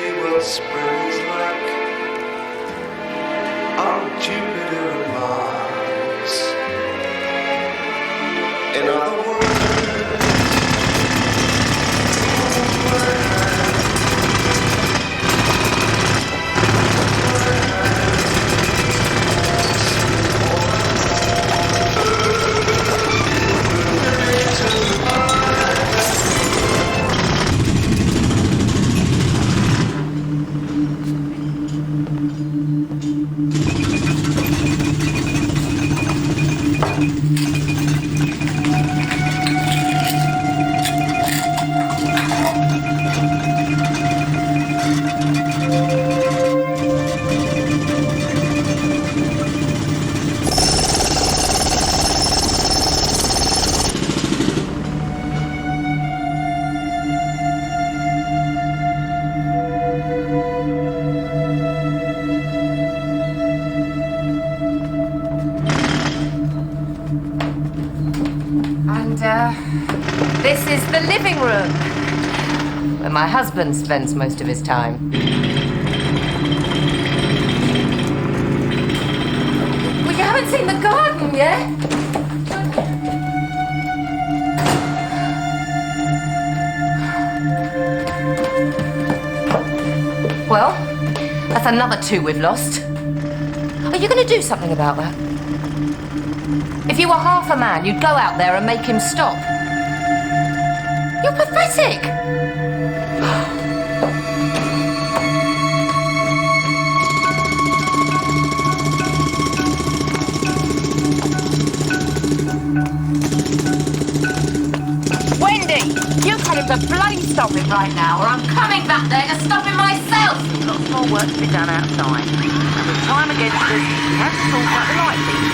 see what spring's like on Jupiter and Mars. In other words, this is the living room, where my husband spends most of his time. Well, you haven't seen the garden yet? Well, that's another 2 we've lost. Are you going to do something about that? If you were half a man, you'd go out there and make him stop. You're pathetic! Wendy, you tell him to bloody stop it right now, or I'm coming back there to stop him myself! Lots more work to be done outside. And with time against us, we have to sort out the light things.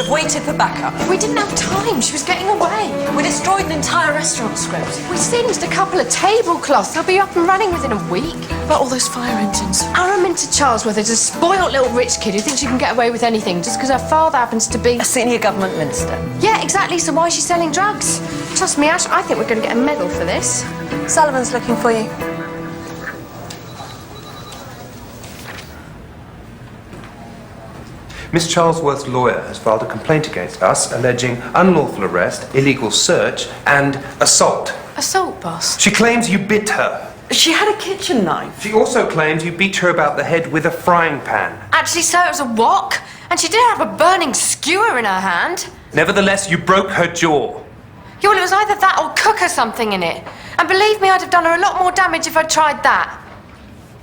Waited for backup. We didn't have time. She was getting away. We destroyed an entire restaurant, Scribbs. We singed a couple of tablecloths. They'll be up and running within a week. About all those fire engines. Araminta Charlesworth is a spoiled little rich kid who thinks she can get away with anything just because her father happens to be a senior government minister. Yeah, exactly. So why is she selling drugs? Trust me, Ash, I think we're going to get a medal for this. Sullivan's looking for you. Miss Charlesworth's lawyer has filed a complaint against us alleging unlawful arrest, illegal search, and assault. Assault, boss? She claims you bit her. She had a kitchen knife. She also claims you beat her about the head with a frying pan. Actually, sir, it was a wok. And she did have a burning skewer in her hand. Nevertheless, you broke her jaw. Yeah, well, it was either that or cook or something in it. And believe me, I'd have done her a lot more damage if I'd tried that.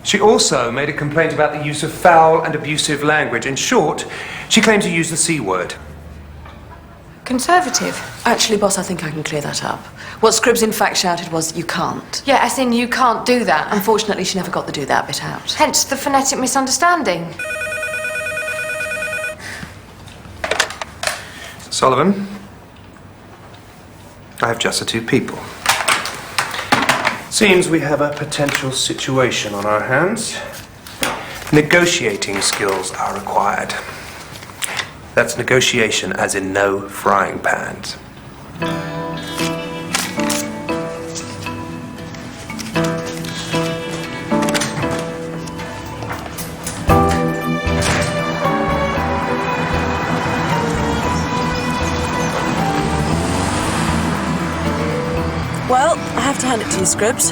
She also made a complaint about the use of foul and abusive language. In short, she claims you used the C word. Conservative. Actually, boss, I think I can clear that up. What Scribbs in fact shouted was, you can't. Yeah, as in you can't do that. Unfortunately, she never got the do that bit out. Hence the phonetic misunderstanding. Sullivan, I have just the 2 people. Seems we have a potential situation on our hands. Negotiating skills are required. That's negotiation as in no frying pans. Well, I have to hand it to you, Scribbs.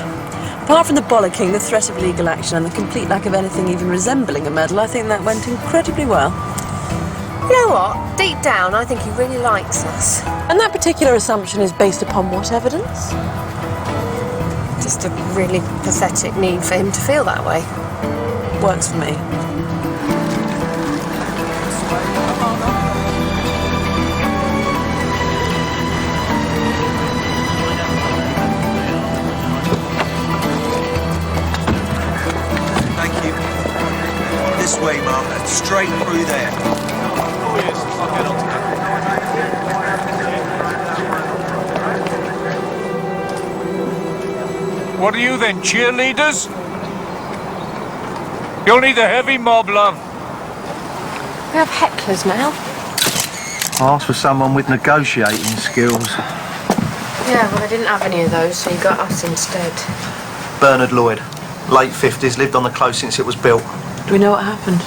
Apart from the bollocking, the threat of legal action, and the complete lack of anything even resembling a medal, I think that went incredibly well. You know what? Deep down, I think he really likes us. And that particular assumption is based upon what evidence? Just a really pathetic need for him to feel that way. Works for me. Thank you. This way, Mark. Straight through there. Oh, yes. I'll get on to that. What are you then, cheerleaders? You'll need a heavy mob, love. We have hecklers now. Ask for someone with negotiating skills. Yeah, well, I didn't have any of those, so you got us instead. Bernard Lloyd, late 50s, lived on the close since it was built. Do we know what happened?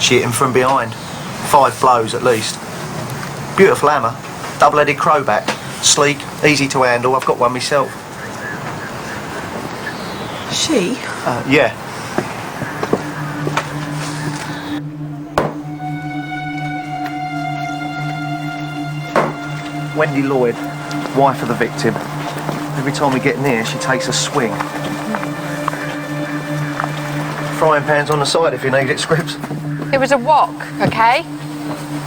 She hit him from behind. 5 blows at least. Beautiful hammer, double-headed crowback. Sleek, easy to handle. I've got one myself. She? Yeah. Wendy Lloyd, wife of the victim. Every time we get near, she takes a swing. Frying pan's on the side if you need it, Scribbs. It was a walk, OK?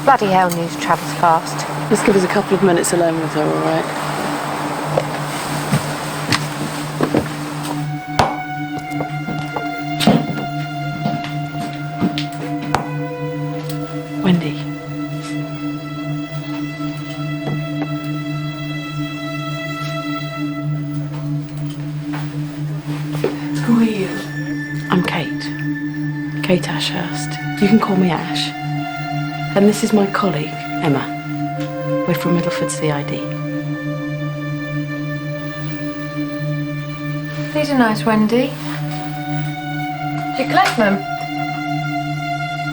Bloody hell, news travels fast. Just give us a couple of minutes alone with her, all right? Wendy. Who are you? I'm Kate. Kate Ashurst. You can call me Ash. And this is my colleague, Emma. We're from Middleford CID. These are nice, Wendy. Do you collect them?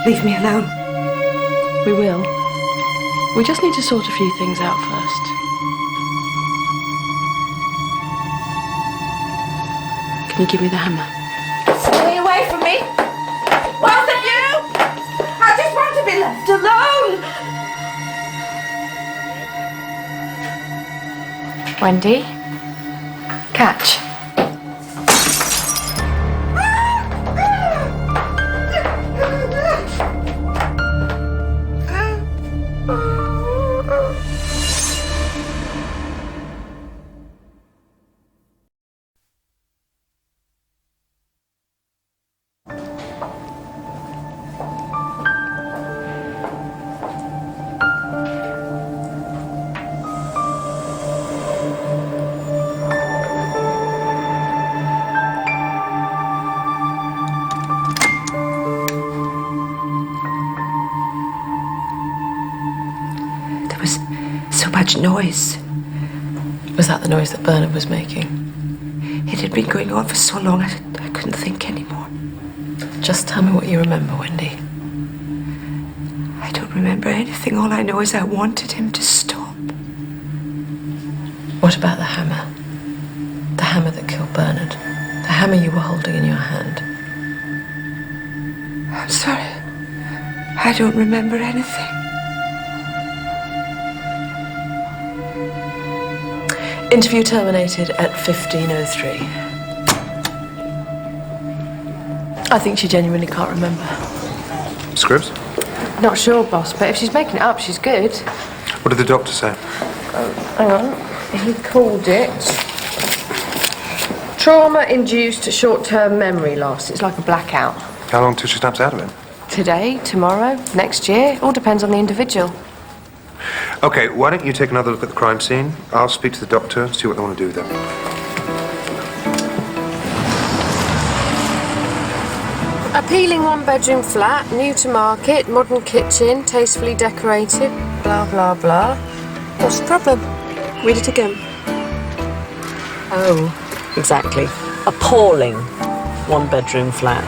Leave me alone. We will. We just need to sort a few things out first. Can you give me the hammer? Stay away from me! Both of you! I just want to be left alone! Wendy? Catch. So much noise. Was that the noise that Bernard was making? It had been going on for so long, I couldn't think anymore. Just tell me what you remember, Wendy. I don't remember anything. All I know is I wanted him to stop. What about the hammer? The hammer that killed Bernard. The hammer you were holding in your hand. I'm sorry. I don't remember anything. Interview terminated at 15:03. I think she genuinely can't remember. Scribbs? Not sure, boss, but if she's making it up, she's good. What did the doctor say? Hang on. He called it trauma-induced short-term memory loss. It's like a blackout. How long till she snaps out of it? Today, tomorrow, next year. All depends on the individual. Okay, why don't you take another look at the crime scene? I'll speak to the doctor, see what they want to do with them. Appealing one-bedroom flat, new to market, modern kitchen, tastefully decorated, blah, blah, blah. What's the problem? Read it again. Oh. Exactly. Appalling one-bedroom flat.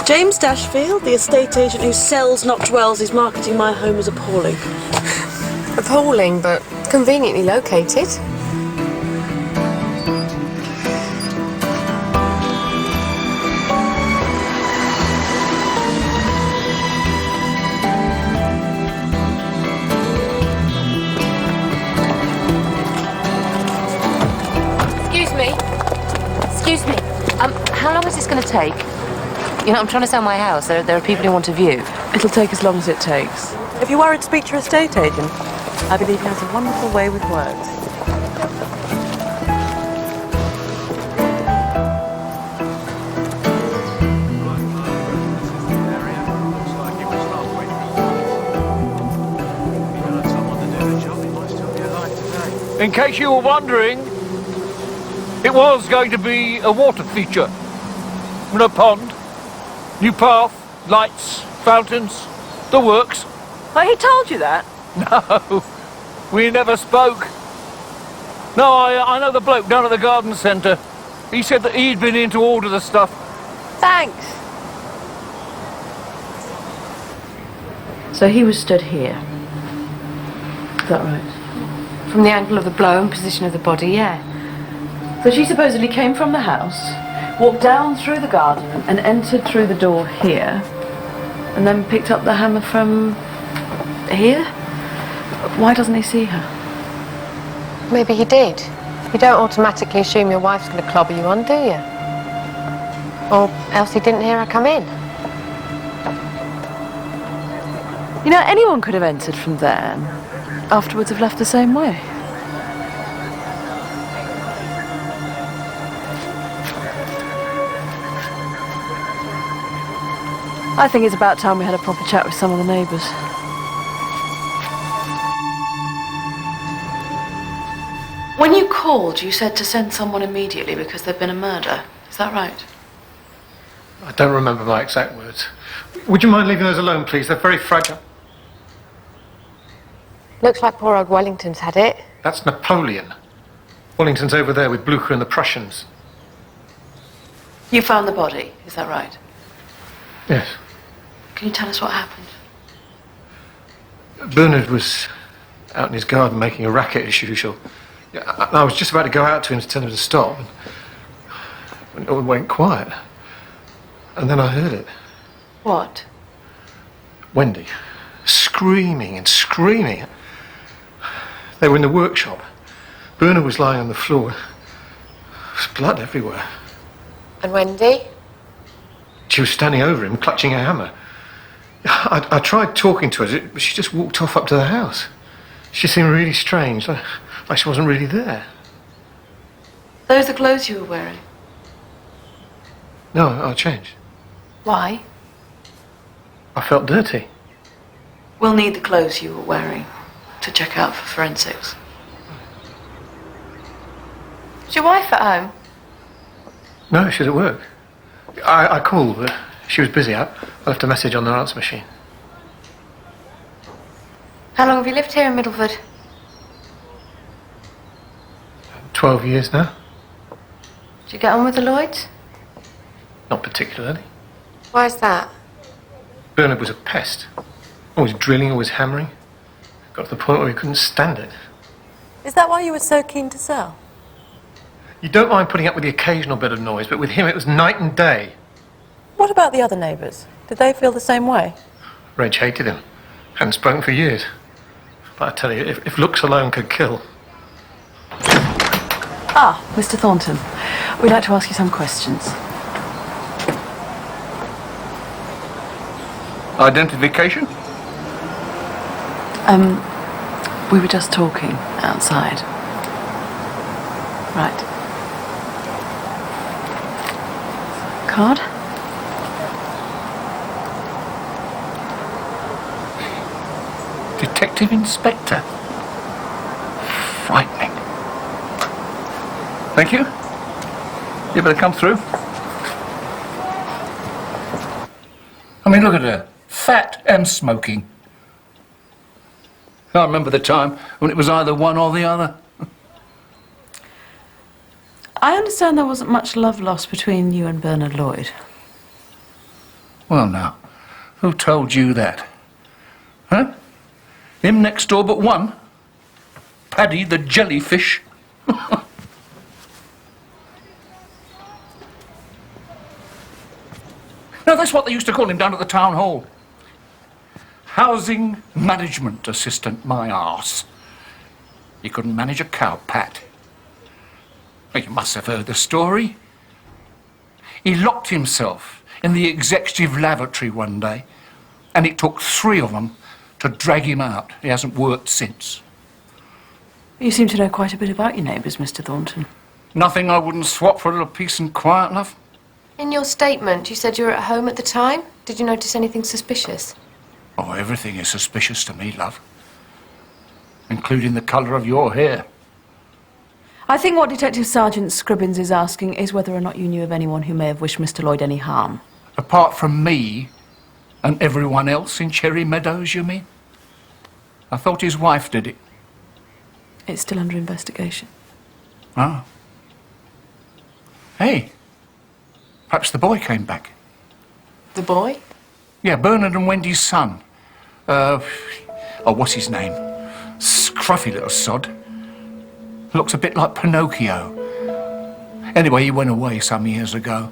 James Dashfield, the estate agent who sells, not dwells, is marketing my home as appalling. Appalling, but conveniently located. Excuse me. long is this going to take? You know, I'm trying to sell my house. There are people who want to view. It'll take as long as it takes. If you're worried, speak to your estate agent. I believe he has a wonderful way with words. In case you were wondering, it was going to be a water feature. No pond, new path, lights, fountains, the works. Oh, he told you that? No, we never spoke. No, I know the bloke down at the garden centre. He said that he'd been in to order the stuff. Thanks. So he was stood here. Is that right? From the angle of the blow and position of the body, yeah. So she supposedly came from the house, walked down through the garden and entered through the door here, and then picked up the hammer from here? Why doesn't he see her? Maybe he did. You don't automatically assume your wife's going to clobber you on, do you? Or else he didn't hear her come in. You know, anyone could have entered from there and afterwards have left the same way. I think it's about time we had a proper chat with some of the neighbours. When you called, you said to send someone immediately because there'd been a murder. Is that right? I don't remember my exact words. Would you mind leaving those alone, please? They're very fragile. Looks like poor old Wellington's had it. That's Napoleon. Wellington's over there with Blucher and the Prussians. You found the body, is that right? Yes. Can you tell us what happened? Bernard was out in his garden making a racket as usual. I was just about to go out to him to tell him to stop, and it all went quiet. And then I heard it. What? Wendy, screaming and screaming. They were in the workshop. Bernard was lying on the floor. There was blood everywhere. And Wendy? She was standing over him, clutching a hammer. I tried talking to her, but she just walked off up to the house. She seemed really strange, like she wasn't really there. Those the clothes you were wearing? No, I changed. Why? I felt dirty. We'll need the clothes you were wearing to check out for forensics. Is your wife at home? No, she's at work. I called, but she was busy. I left a message on the answer machine. How long have you lived here in Middleford? 12 years now. Did you get on with the Lloyds? Not particularly. Why is that? Bernard was a pest. Always drilling, always hammering. Got to the point where he couldn't stand it. Is that why you were so keen to sell? You don't mind putting up with the occasional bit of noise, but with him it was night and day. What about the other neighbours? Did they feel the same way? Reg hated him. Hadn't spoken for years. But I tell you, if looks alone could kill. Ah, Mr. Thornton. We'd like to ask you some questions. Identification? We were just talking outside. Right. Card? Detective Inspector. Frightening. Thank you. You better come through. I mean, look at her. Fat and smoking. I remember the time when it was either one or the other. I understand there wasn't much love lost between you and Bernard Lloyd. Well, now, who told you that? Huh? Him next door but one? Paddy the jellyfish? No, that's what they used to call him down at the town hall. Housing management assistant, my arse. He couldn't manage a cow pat. Well, you must have heard the story. He locked himself in the executive lavatory one day, and it took 3 of them to drag him out. He hasn't worked since. You seem to know quite a bit about your neighbours, Mr. Thornton. Nothing I wouldn't swap for a little peace and quiet, love. In your statement, you said you were at home at the time. Did you notice anything suspicious? Oh, everything is suspicious to me, love. Including the colour of your hair. I think what Detective Sergeant Scribbins is asking is whether or not you knew of anyone who may have wished Mr. Lloyd any harm. Apart from me and everyone else in Cherry Meadows, you mean? I thought his wife did it. It's still under investigation. Oh. Hey, perhaps the boy came back. The boy? Yeah, Bernard and Wendy's son. What's his name? Scruffy little sod. Looks a bit like Pinocchio. Anyway, he went away some years ago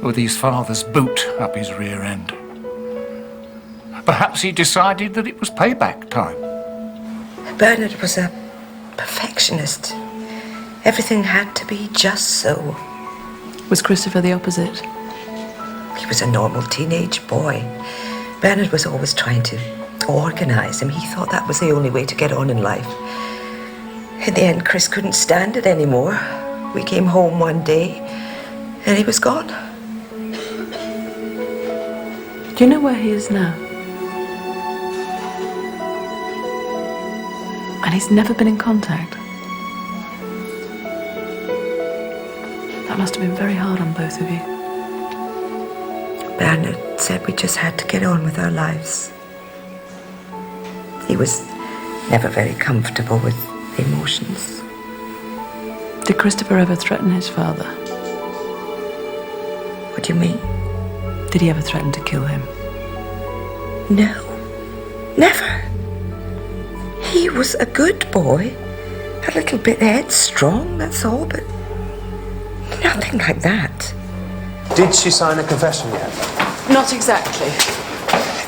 with his father's boot up his rear end. Perhaps he decided that it was payback time. Bernard was a perfectionist. Everything had to be just so. Was Christopher the opposite? He was a normal teenage boy. Bernard was always trying to organise him. He thought that was the only way to get on in life. In the end, Chris couldn't stand it anymore. We came home one day, and he was gone. Do you know where he is now? And he's never been in contact. That must have been very hard on both of you. Bernard said we just had to get on with our lives. He was never very comfortable with emotions. Did Christopher ever threaten his father? What do you mean? Did he ever threaten to kill him? No, never. He was a good boy. A little bit headstrong, that's all, but nothing like that. Did she sign a confession yet? Not exactly.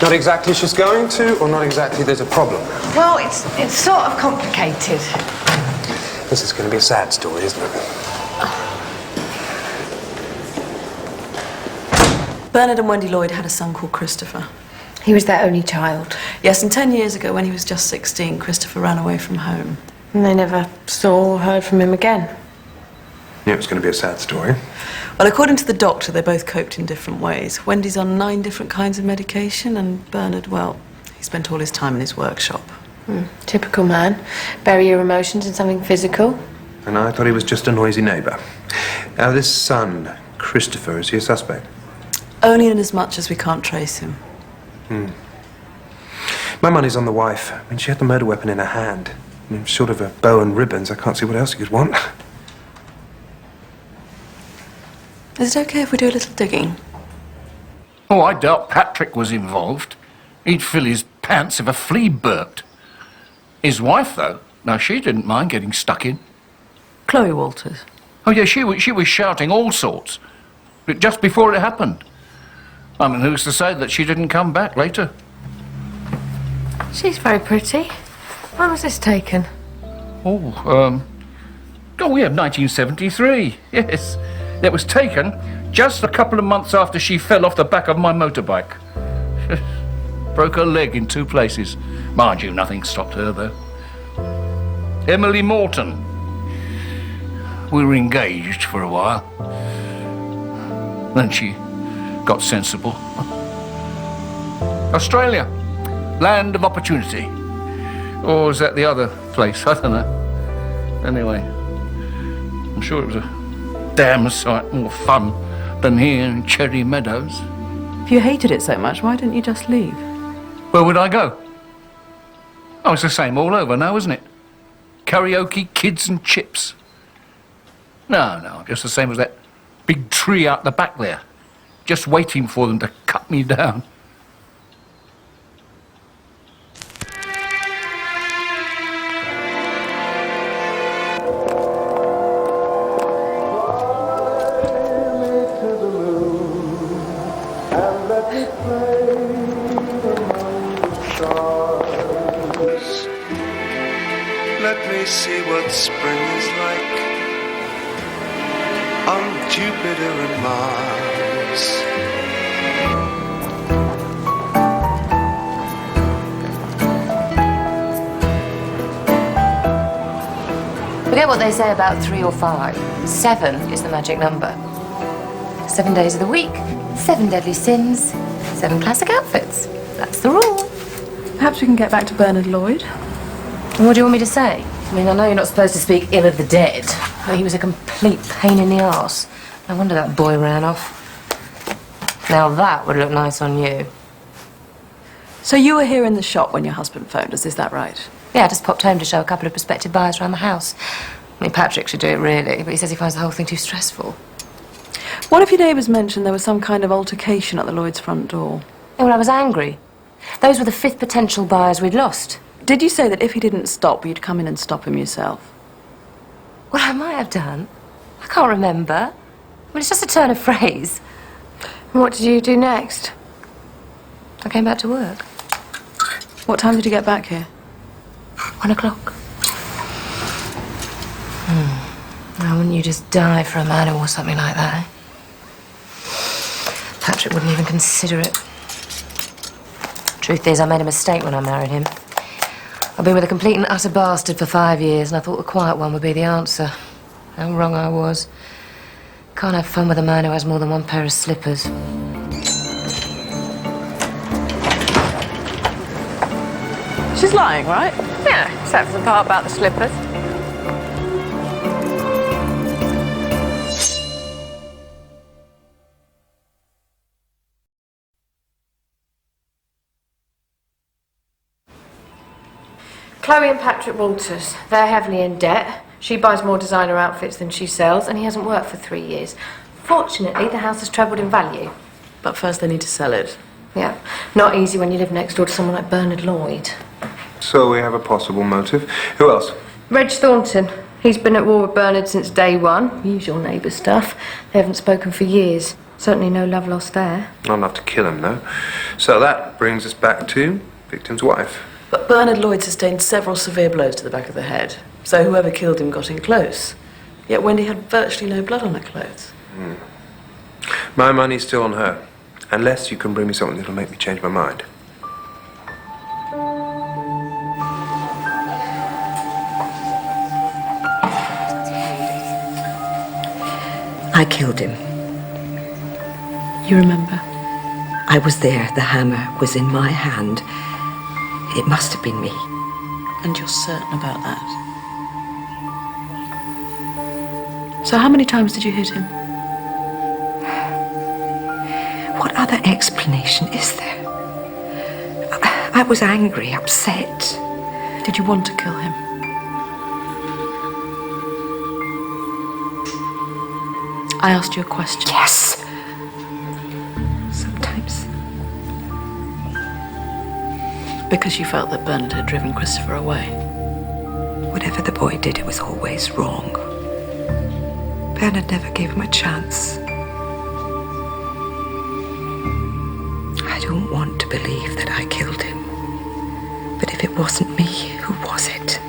Not exactly she's going to, or not exactly there's a problem? Well, it's sort of complicated. This is going to be a sad story, isn't it? Bernard and Wendy Lloyd had a son called Christopher. He was their only child. Yes, and 10 years ago, when he was just 16, Christopher ran away from home. And they never saw or heard from him again. Yeah, it's going to be a sad story. Well, according to the doctor, they both coped in different ways. Wendy's on 9 different kinds of medication, and Bernard, well, he spent all his time in his workshop. Typical man. Bury your emotions in something physical. And I thought he was just a noisy neighbour. Now, this son, Christopher, is he a suspect? Only in as much as we can't trace him. My money's on the wife. I mean, she had the murder weapon in her hand. I mean, short of a bow and ribbons, I can't see what else he could want. Is it okay if we do a little digging? Oh, I doubt Patrick was involved. He'd fill his pants if a flea burped. His wife, though, no, she didn't mind getting stuck in. Chloe Walters. Oh, yeah, she was shouting all sorts. But just before it happened. I mean, who's to say that she didn't come back later? She's very pretty. When was this taken? Oh, we have 1973, yes. It was taken just a couple of months after she fell off the back of my motorbike. Broke her leg in 2 places. Mind you, nothing stopped her, though. Emily Morton. We were engaged for a while. Then she got sensible. Australia. Land of opportunity. Or is that the other place? I don't know. Anyway, I'm sure it was a damn sight more fun than here in Cherry Meadows. If you hated it so much, why didn't you just leave? Where would I go? Oh, it's the same all over now, isn't it? Karaoke, kids and chips. No, just the same as that big tree out the back there. Just waiting for them to cut me down. Let me see what spring is like on Jupiter and Mars. Forget what they say about 3 or 5. 7 is the magic number. 7 days of the week, 7 deadly sins, 7 classic outfits. That's the rule. Perhaps we can get back to Bernard Lloyd. And what do you want me to say? I mean, I know you're not supposed to speak ill of the dead, but he was a complete pain in the arse. No wonder that boy ran off. Now that would look nice on you. So you were here in the shop when your husband phoned us, is that right? Yeah, I just popped home to show a couple of prospective buyers around the house. I mean, Patrick should do it, really, but he says he finds the whole thing too stressful. What if your neighbours mentioned there was some kind of altercation at the Lloyd's front door? Yeah, well, I was angry. Those were the 5th potential buyers we'd lost. Did you say that if he didn't stop, you'd come in and stop him yourself? Well, I might have done. I can't remember. I mean, it's just a turn of phrase. And what did you do next? I came back to work. What time did you get back here? 1 o'clock. Now, wouldn't you just die for a man who wore something like that, eh? Patrick wouldn't even consider it. Truth is, I made a mistake when I married him. I've been with a complete and utter bastard for 5 years, and I thought the quiet one would be the answer. How wrong I was. Can't have fun with a man who has more than one pair of slippers. She's lying, right? Yeah, except for the part about the slippers. Chloe and Patrick Walters. They're heavily in debt. She buys more designer outfits than she sells, and he hasn't worked for 3 years. Fortunately, the house has trebled in value. But first they need to sell it. Yeah, not easy when you live next door to someone like Bernard Lloyd. So we have a possible motive. Who else? Reg Thornton. He's been at war with Bernard since day one. Usual neighbour stuff. They haven't spoken for years. Certainly no love lost there. Not enough to kill him, though. So that brings us back to victim's wife. But Bernard Lloyd sustained several severe blows to the back of the head, so whoever killed him got in close. Yet Wendy had virtually no blood on her clothes. My money's still on her. Unless you can bring me something that'll make me change my mind. I killed him. You remember? I was there. The hammer was in my hand. It must have been me. And you're certain about that? So how many times did you hit him? What other explanation is there? I was angry, upset. Did you want to kill him? I asked you a question. Yes. Sometimes. Because you felt that Bernard had driven Christopher away. Whatever the boy did, it was always wrong. Bernard never gave him a chance. I don't want to believe that I killed him. But if it wasn't me, who was it?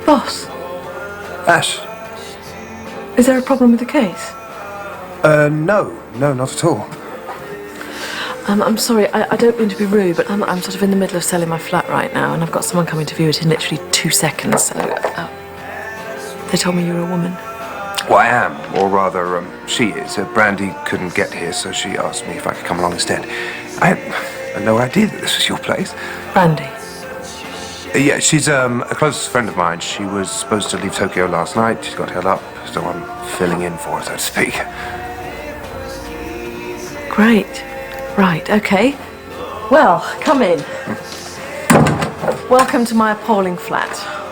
Boss, Ash? is there a problem with the case? No, not at all. I'm sorry, I don't mean to be rude, but I'm sort of in the middle of selling my flat right now, and I've got someone coming to view it in literally 2 seconds, so... they told me you were a woman. Well, I am, or rather, she is. Brandy couldn't get here, so she asked me if I could come along instead. I had no idea that this was your place. Brandy? Yeah, she's a close friend of mine. She was supposed to leave Tokyo last night. She's got held up, so I'm filling in for her, so to speak. Great. Right, okay. Well, come in. Welcome to my appalling flat.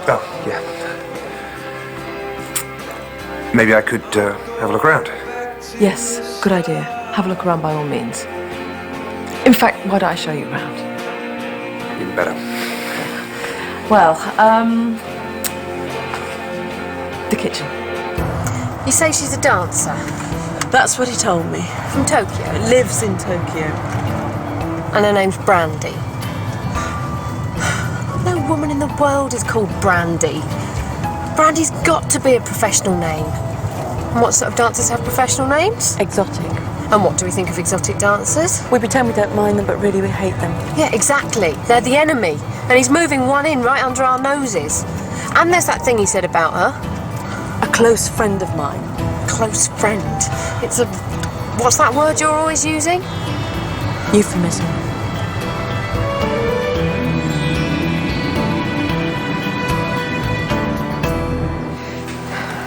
Oh, yeah. Maybe I could have a look around. Yes, good idea. Have a look around by all means. In fact, why don't I show you around? Even better. Well, the kitchen. You say she's a dancer? That's what he told me. From Tokyo? Lives in Tokyo. And her name's Brandy. No woman in the world is called Brandy. Brandy's got to be a professional name. And what sort of dancers have professional names? Exotic. And what do we think of exotic dancers? We pretend we don't mind them, but really we hate them. Yeah, exactly. They're the enemy. And he's moving one in right under our noses. And there's that thing he said about her. A close friend of mine. Close friend. It's a... What's that word you're always using? Euphemism.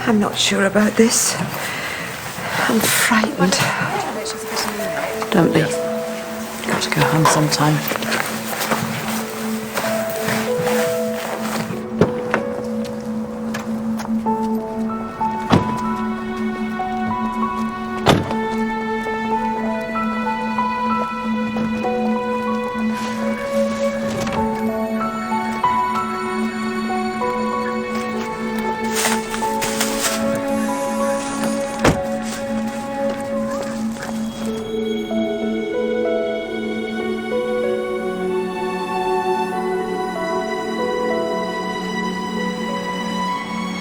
I'm not sure about this. I'm frightened. Don't be. Got to go home sometime.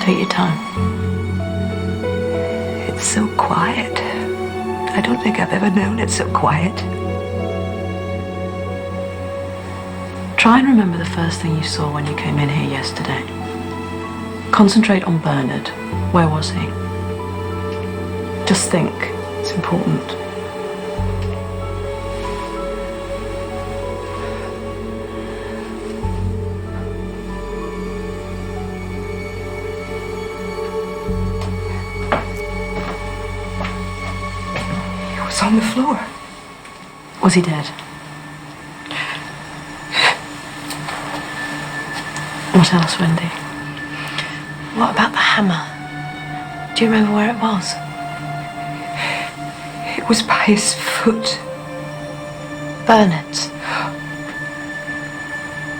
Take your time. It's so quiet. I don't think I've ever known it so quiet. Try and remember the first thing you saw when you came in here yesterday. Concentrate on Bernard. Where was he? Just think. It's important. He was on the floor. Was he dead? What else, Wendy? What about the hammer? Do you remember where it was? It was by his foot. Bernard's.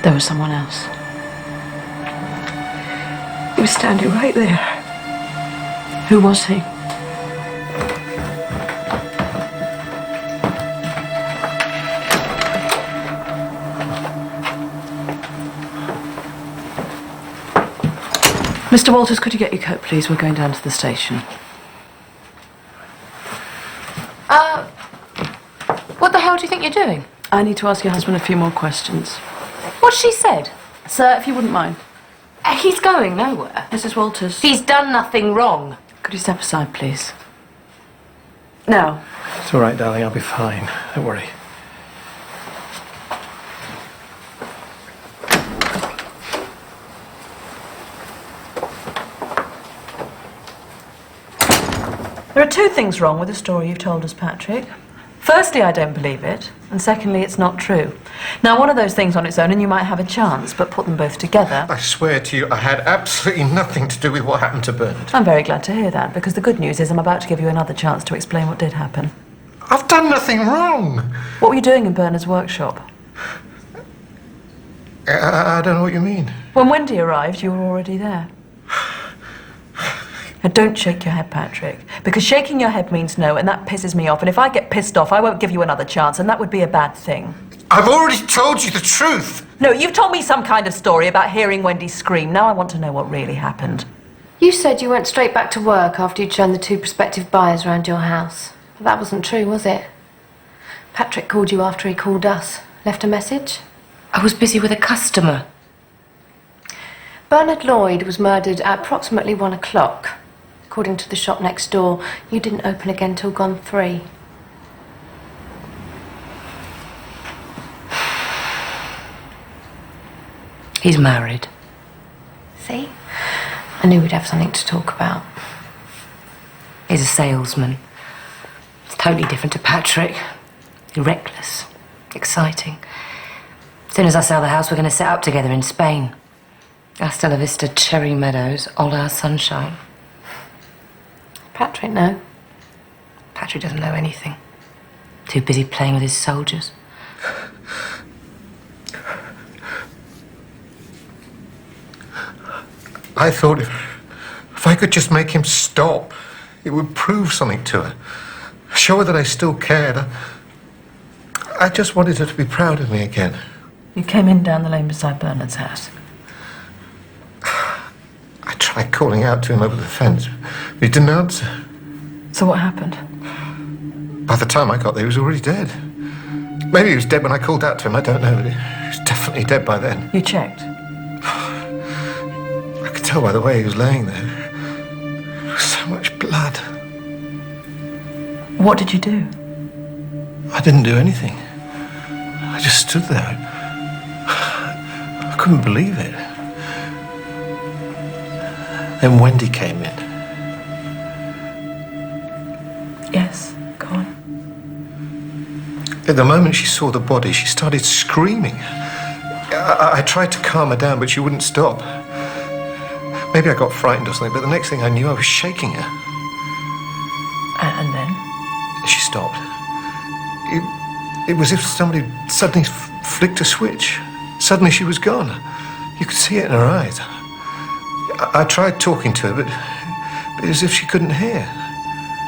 There was someone else. He was standing right there. Who was he? Mr. Walters, could you get your coat, please? We're going down to the station. What the hell do you think you're doing? I need to ask your husband a few more questions. What she said? Sir, if you wouldn't mind. He's going nowhere. Mrs. Walters. He's done nothing wrong. Could you step aside, please? Now. It's all right, darling. I'll be fine. Don't worry. There are two things wrong with the story you've told us, Patrick. Firstly, I don't believe it, and secondly, it's not true. Now, one of those things on its own, and you might have a chance, but put them both together... I swear to you, I had absolutely nothing to do with what happened to Bernard. I'm very glad to hear that, because the good news is I'm about to give you another chance to explain what did happen. I've done nothing wrong. What were you doing in Bernard's workshop? I don't know what you mean. When Wendy arrived, you were already there. Now, don't shake your head, Patrick, because shaking your head means no, and that pisses me off, and if I get pissed off, I won't give you another chance, and that would be a bad thing. I've already told you the truth. No, you've told me some kind of story about hearing Wendy scream. Now I want to know what really happened. You said you went straight back to work after you'd shown the two prospective buyers around your house. But that wasn't true, was it? Patrick called you after he called us. Left a message? I was busy with a customer. Bernard Lloyd was murdered at approximately 1 o'clock. According to the shop next door, you didn't open again till gone 3. He's married. See? I knew we'd have something to talk about. He's a salesman. It's totally different to Patrick. Reckless. Exciting. As soon as I sell the house, we're going to set up together in Spain. Hasta la vista, Cherry Meadows, all our sunshine. Patrick, no. Patrick doesn't know anything. Too busy playing with his soldiers. I thought if I could just make him stop, it would prove something to her. Show her that I still cared. I just wanted her to be proud of me again. You came in down the lane beside Bernard's house. I tried calling out to him over the fence, but he didn't answer. So what happened? By the time I got there, he was already dead. Maybe he was dead when I called out to him, I don't know, but he was definitely dead by then. You checked? I could tell by the way he was laying there. There was so much blood. What did you do? I didn't do anything. I just stood there. I couldn't believe it. Then Wendy came in. Yes, go on. At the moment she saw the body, she started screaming. I tried to calm her down, but she wouldn't stop. Maybe I got frightened or something, but the next thing I knew, I was shaking her. And then? She stopped. It was as if somebody suddenly flicked a switch. Suddenly she was gone. You could see it in her eyes. I tried talking to her, but it was as if she couldn't hear.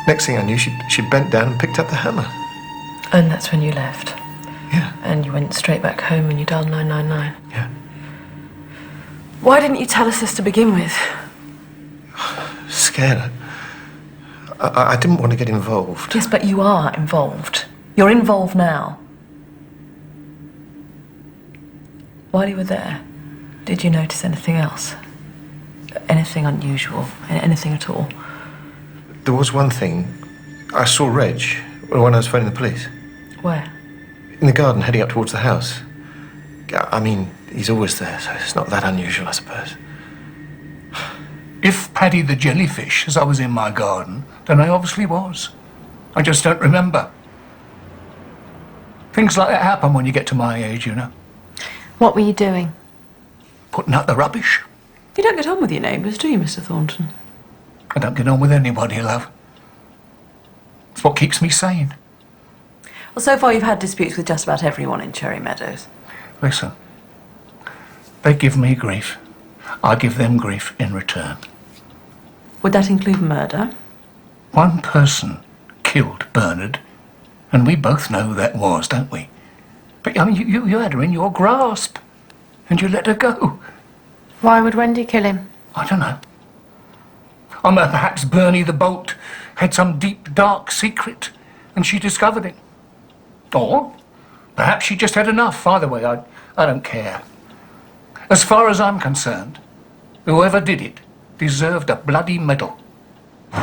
Next thing I knew, she bent down and picked up the hammer. And that's when you left? Yeah. And you went straight back home and you dialed 999? Yeah. Why didn't you tell us this to begin with? Scared. I didn't want to get involved. Yes, but you are involved. You're involved now. While you were there, did you notice anything else? Anything unusual? Anything at all? There was one thing. I saw Reg when I was phoning the police. Where? In the garden, heading up towards the house. I mean, he's always there, so it's not that unusual, I suppose. If Paddy the jellyfish, as I was in my garden, then I obviously was. I just don't remember. Things like that happen when you get to my age, you know. What were you doing? Putting out the rubbish. You don't get on with your neighbours, do you, Mr. Thornton? I don't get on with anybody, love. It's what keeps me sane. Well, so far you've had disputes with just about everyone in Cherry Meadows. Listen, they give me grief. I give them grief in return. Would that include murder? One person killed Bernard, and we both know who that was, don't we? But, I mean, you had her in your grasp, and you let her go. Why would Wendy kill him? I don't know. Perhaps Bernie the Bolt had some deep, dark secret, and she discovered it. Or perhaps she just had enough. Either way, I don't care. As far as I'm concerned, whoever did it deserved a bloody medal.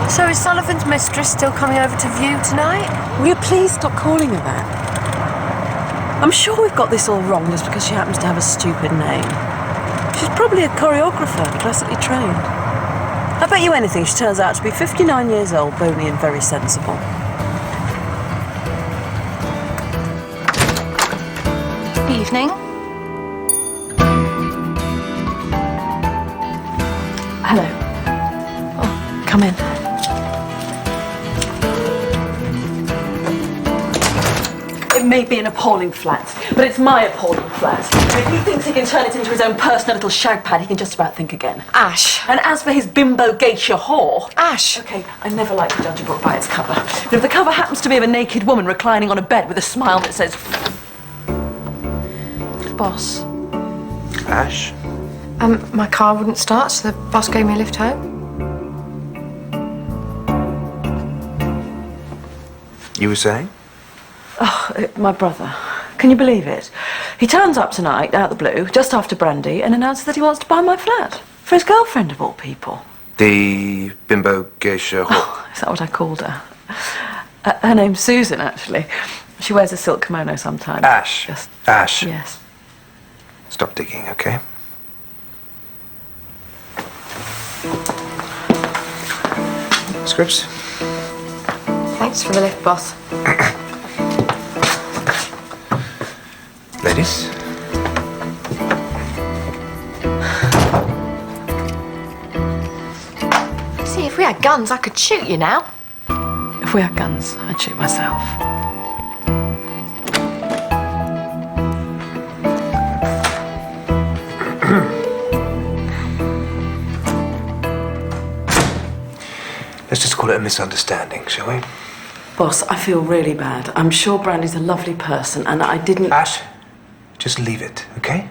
So is Sullivan's mistress still coming over to view tonight? Will you please stop calling her that? I'm sure we've got this all wrong just because she happens to have a stupid name. She's probably a choreographer, classically trained. I bet you anything she turns out to be 59 years old, bony and very sensible. Evening. Hello. Oh, come in. It may be an appalling flat, but it's my appalling flat. If he thinks he can turn it into his own personal little shag pad, he can just about think again. Ash. And as for his bimbo geisha whore... Ash. OK, I never like to judge a book by its cover. But if the cover happens to be of a naked woman reclining on a bed with a smile that says... Boss. Ash? My car wouldn't start, so the boss gave me a lift home. You were saying? Oh, my brother. Can you believe it? He turns up tonight, out of the blue, just after brandy, and announces that he wants to buy my flat. For his girlfriend, of all people. The bimbo geisha whore. Oh, is that what I called her? Her name's Susan, actually. She wears a silk kimono sometimes. Ash. Just... Ash. Yes. Stop digging, okay? Scribbs? Thanks for the lift, boss. Ladies? See, if we had guns, I could shoot you now. If we had guns, I'd shoot myself. a misunderstanding, shall we? Boss, I feel really bad. I'm sure Brandy's a lovely person, and I didn't... Ash, just leave it, okay?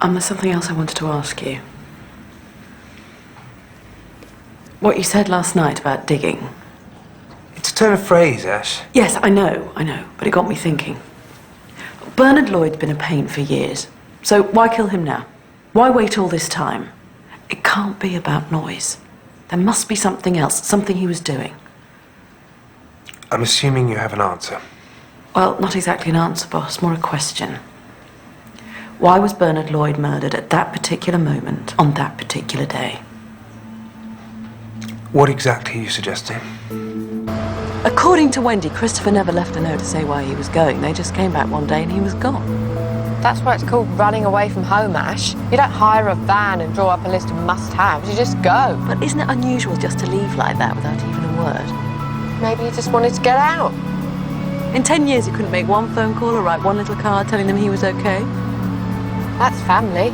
There's something else I wanted to ask you. What you said last night about digging. It's a turn of phrase, Ash. Yes, I know, but it got me thinking. Bernard Lloyd's been a pain for years, so why kill him now? Why wait all this time? It can't be about noise. There must be something else, something he was doing. I'm assuming you have an answer. Well, not exactly an answer, boss, more a question. Why was Bernard Lloyd murdered at that particular moment, on that particular day? What exactly are you suggesting? According to Wendy, Christopher never left a note to say why he was going. They just came back one day and he was gone. That's why it's called running away from home, Ash. You don't hire a van and draw up a list of must-haves, you just go. But isn't it unusual just to leave like that without even a word? Maybe you just wanted to get out. In 10 years you couldn't make one phone call or write one little card telling them he was okay? That's family.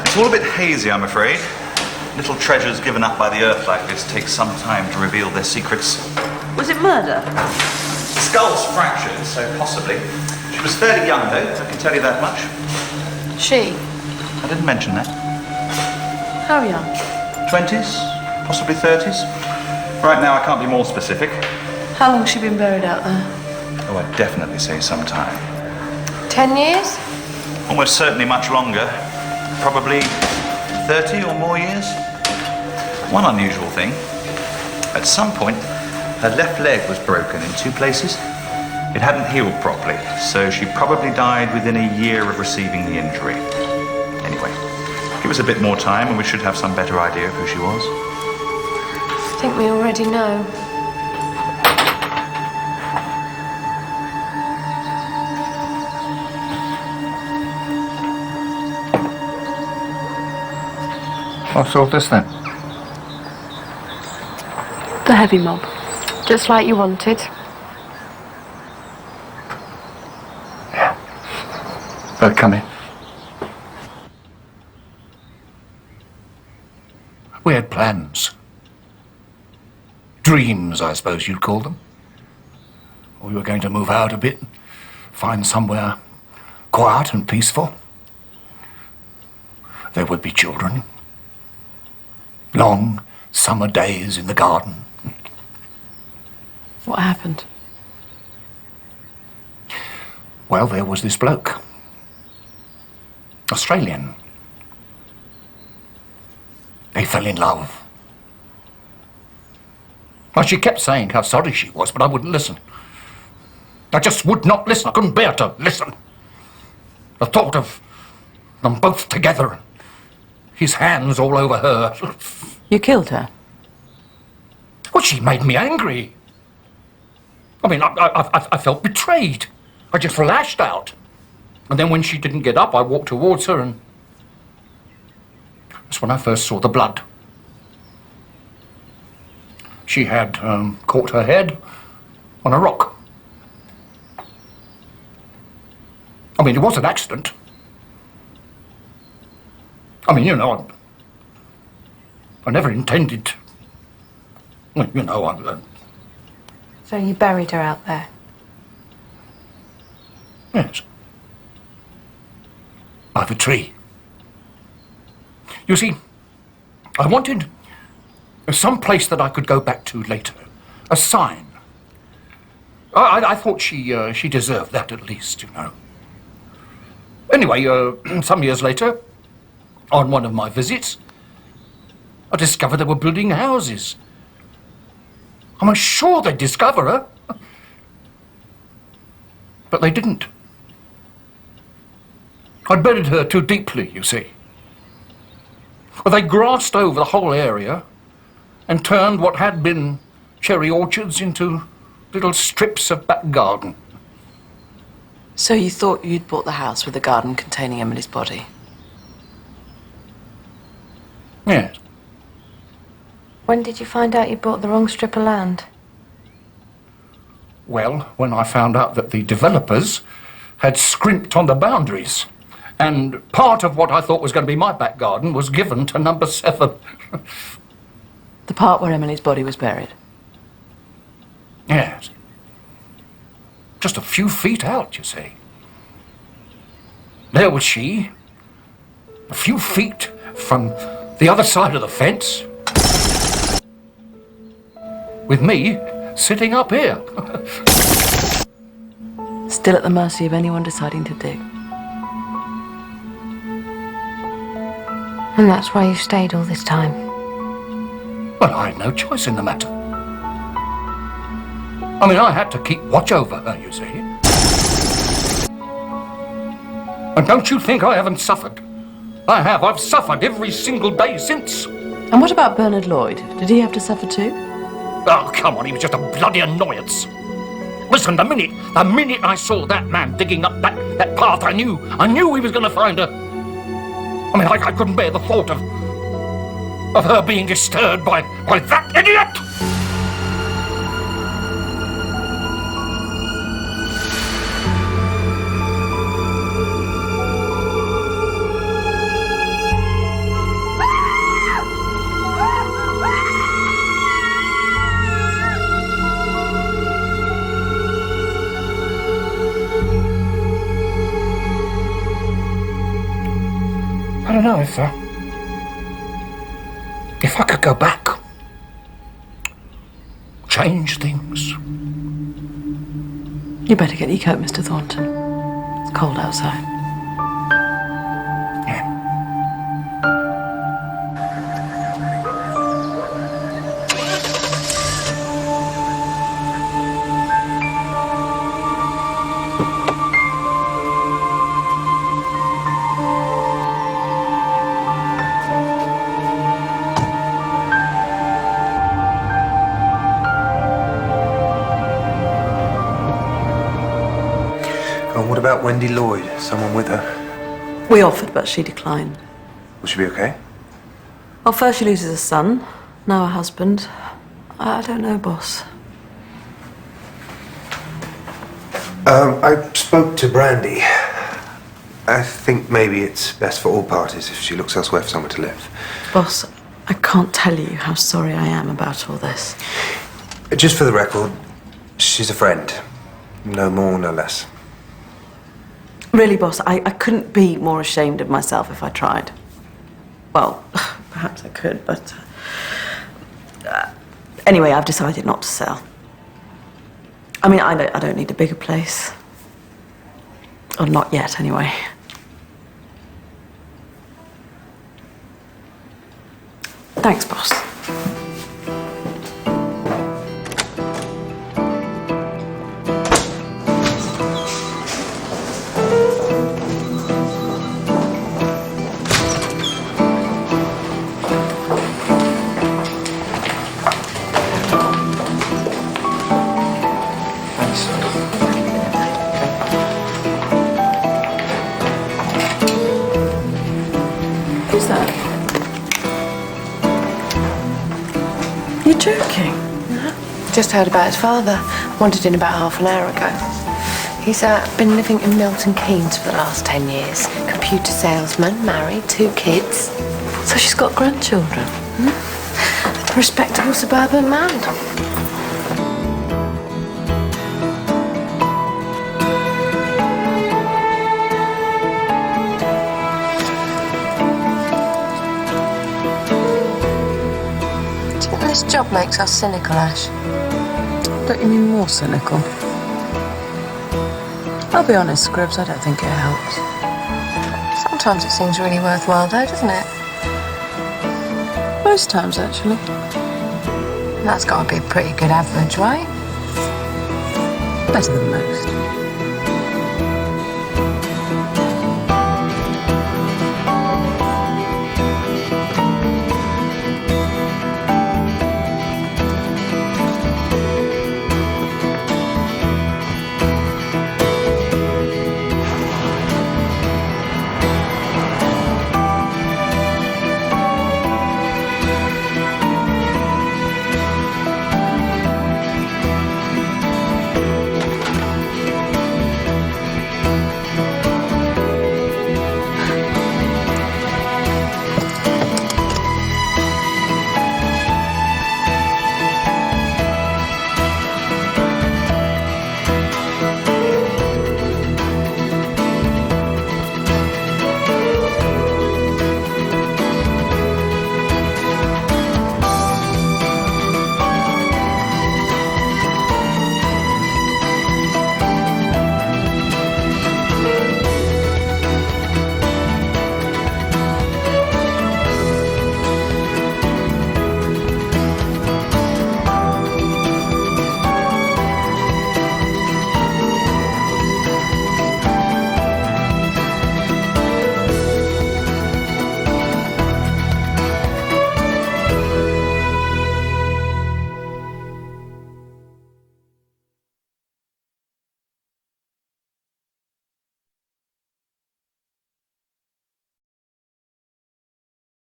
It's all a bit hazy, I'm afraid. Little treasures given up by the earth like this take some time to reveal their secrets. Was it murder? Skull's fractured, so possibly. She was fairly young, though, I can tell you that much. She? I didn't mention that. How young? 20s, possibly 30s. Right now, I can't be more specific. How long's she been buried out there? Oh, I'd definitely say some time. 10 years? Almost certainly much longer. Probably 30 or more years. One unusual thing. At some point, her left leg was broken in 2 places. It hadn't healed properly, so she probably died within a year of receiving the injury. Anyway, give us a bit more time and we should have some better idea of who she was. I think we already know. What's all this then? The heavy mob. Just like you wanted. Yeah. Better come in. We had plans. Dreams, I suppose you'd call them. We were going to move out a bit, find somewhere quiet and peaceful. There would be children. Long summer days in the garden. What happened? Well, there was this bloke. Australian. They fell in love. Well, she kept saying how sorry she was, but I wouldn't listen. I just would not listen. I couldn't bear to listen. The thought of them both together, his hands all over her. You killed her? Well, she made me angry. I mean, I felt betrayed. I just lashed out. And then when she didn't get up, I walked towards her and... That's when I first saw the blood. She had caught her head on a rock. I mean, it was an accident. I mean, you know, I never intended... Well, you know, So you buried her out there? Yes. By the tree. You see, I wanted some place that I could go back to later. A sign. I thought she deserved that at least, you know. Anyway, some years later, on one of my visits, I discovered they were building houses. I was sure they'd discover her. But they didn't. I'd buried her too deeply, you see. Well, they grassed over the whole area and turned what had been cherry orchards into little strips of back garden. So you thought you'd bought the house with the garden containing Emily's body? Yes. When did you find out you bought the wrong strip of land? Well, when I found out that the developers had scrimped on the boundaries, and part of what I thought was going to be my back garden was given to number 7. The part where Emily's body was buried? Yes. Just a few feet out, you see. There was she, a few feet from the other side of the fence, with me sitting up here. Still at the mercy of anyone deciding to dig. And that's why you stayed all this time? Well, I had no choice in the matter. I mean, I had to keep watch over her, you see. And don't you think I haven't suffered? I have. I've suffered every single day since. And what about Bernard Lloyd? Did he have to suffer too? Oh, come on, he was just a bloody annoyance. Listen, the minute I saw that man digging up that path, I knew he was going to find her. I mean, I couldn't bear the thought of her being disturbed by that idiot! I don't know if I could go back, change things. You better get your coat, Mr. Thornton. It's cold outside. What about Wendy Lloyd? Someone with her? We offered, but she declined. Will she be okay? Well, first she loses a son, now a husband. I don't know, boss. I spoke to Brandy. I think maybe it's best for all parties if she looks elsewhere for somewhere to live. Boss, I can't tell you how sorry I am about all this. Just for the record, she's a friend. No more, no less. Really, boss, I couldn't be more ashamed of myself if I tried. Well, perhaps I could, but... anyway, I've decided not to sell. I mean, I don't need a bigger place. Or not yet, anyway. Thanks, boss. Who's that? You're joking? Just heard about his father. Wandered in about half an hour ago. He's been living in Milton Keynes for the last 10 years. Computer salesman, married, 2 kids. So she's got grandchildren? A respectable suburban man. This job makes us cynical, Ash. Don't you mean more cynical? I'll be honest, Scribbs, I don't think it helps. Sometimes it seems really worthwhile though, doesn't it? Most times, actually. That's got to be a pretty good average, right? Better than most.